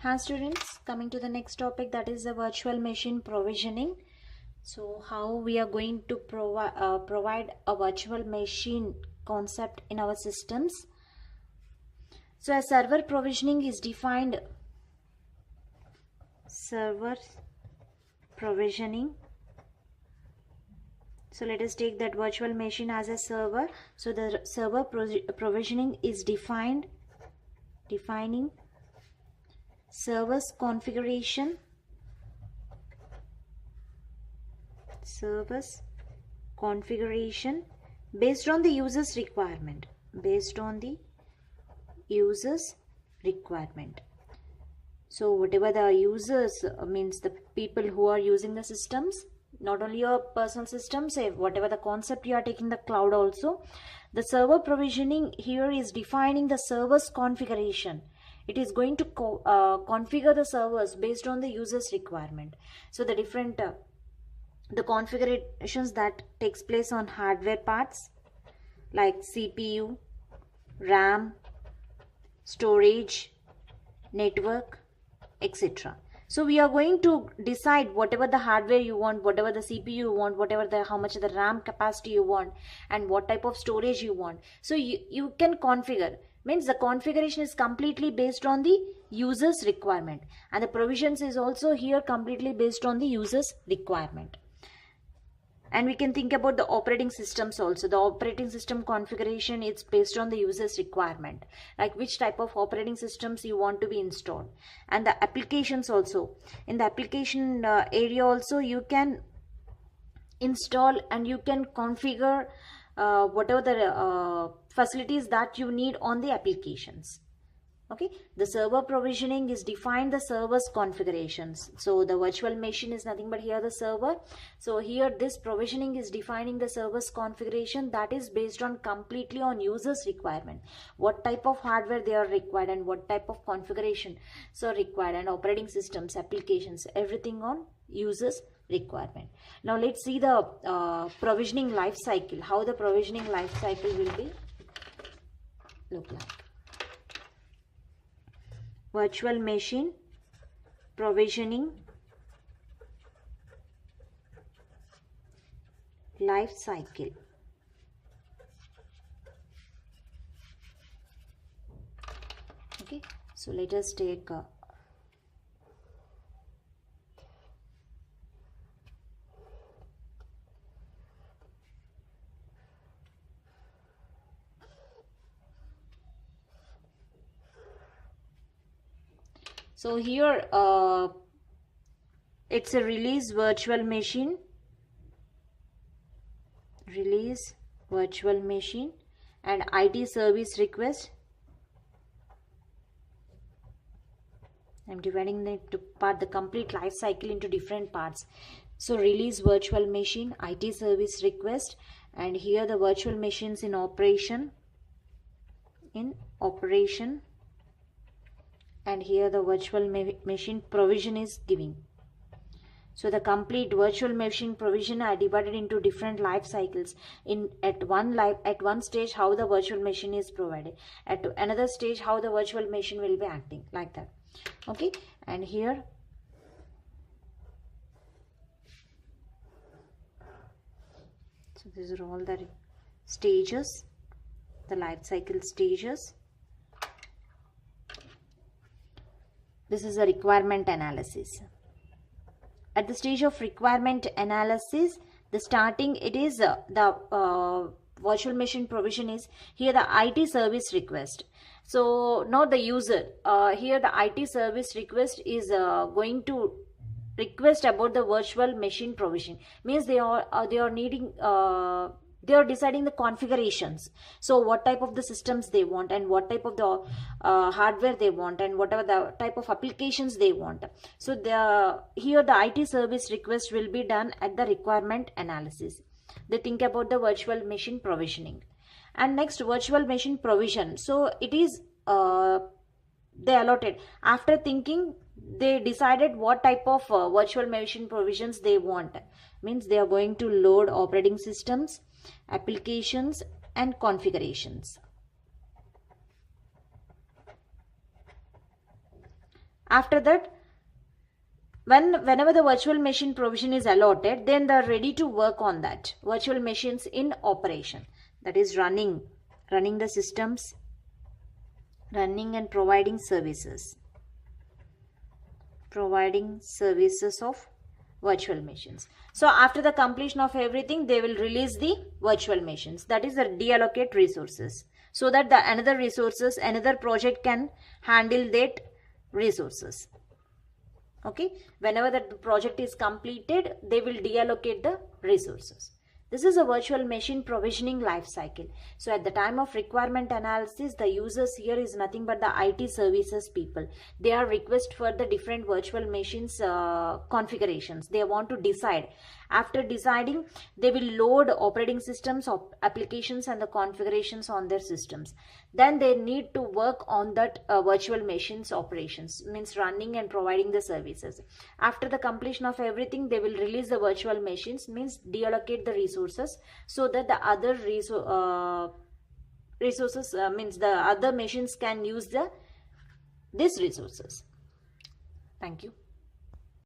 Hi students, coming to the next topic, that is the virtual machine provisioning. So how we are going to provide a virtual machine concept in our systems. So a server provisioning is defined. Server provisioning. So let us take that virtual machine as a server. So the server provisioning is defining server's configuration, based on the user's requirement. So whatever the users means the people who are using the systems, not only your personal systems, whatever the concept you are taking the cloud also, the server provisioning here is defining the server's configuration. It is going to configure the servers based on the user's requirement. So the different the configurations that takes place on hardware parts like CPU, RAM, storage, network, etc. So we are going to decide whatever the hardware you want, whatever the CPU you want, whatever the how much the RAM capacity you want, and what type of storage you want. So you can configure. Means the configuration is completely based on the user's requirement, and the provisions is also here completely based on the user's requirement. And we can think about the operating systems also. The operating system configuration is based on the user's requirement, like which type of operating systems you want to be installed. And the applications also, in the application area also, you can install and you can configure whatever the facilities that you need on the applications. Okay, the server provisioning is defined the server's configurations. So the virtual machine is nothing but here the server. So here this provisioning is defining the server's configuration that is based on completely on users requirement, what type of hardware they are required and what type of configuration so required, and operating systems, applications, everything on users requirement. Now let's see the provisioning life cycle, how the provisioning life cycle will be look like. Virtual machine provisioning life cycle. Okay, so let us take so here it's a release virtual machine and IT service request. I'm dividing the complete life cycle into different parts. So release virtual machine, IT service request, and here the virtual machines in operation, and here the virtual machine provision is giving. So the complete virtual machine provision are divided into different life cycles. At one stage how the virtual machine is provided, at another stage how the virtual machine will be acting, like that. Okay, and here so these are all the stages, the life cycle stages. This is a requirement analysis. At the stage of requirement analysis, the starting it is the virtual machine provision is here the IT service request. So not the user, here the IT service request is going to request about the virtual machine provision. Means they are needing they are deciding the configurations. So what type of the systems they want, and what type of the hardware they want, and whatever the type of applications they want. So here the IT service request will be done at the requirement analysis. They think about the virtual machine provisioning. And next, virtual machine provision. So it is they allotted after thinking, they decided what type of virtual machine provisions they want. Means they are going to load operating systems, applications, and configurations. After that, whenever the virtual machine provision is allotted, then they are ready to work on that virtual machines in operation, that is running the systems, running and providing services of virtual machines. So after the completion of everything, they will release the virtual machines, that is the deallocate resources, so that another project can handle that resources. Okay, whenever that project is completed, they will deallocate the resources. This is a virtual machine provisioning life cycle. So at the time of requirement analysis, the users here is nothing but the IT services people. They are request for the different virtual machines configurations. They want to decide. After deciding, they will load operating systems of applications and the configurations on their systems. Then they need to work on that virtual machines operations, means running and providing the services. After the completion of everything, they will release the virtual machines, means deallocate the resources, so that the other means the other machines can use these resources. Thank you.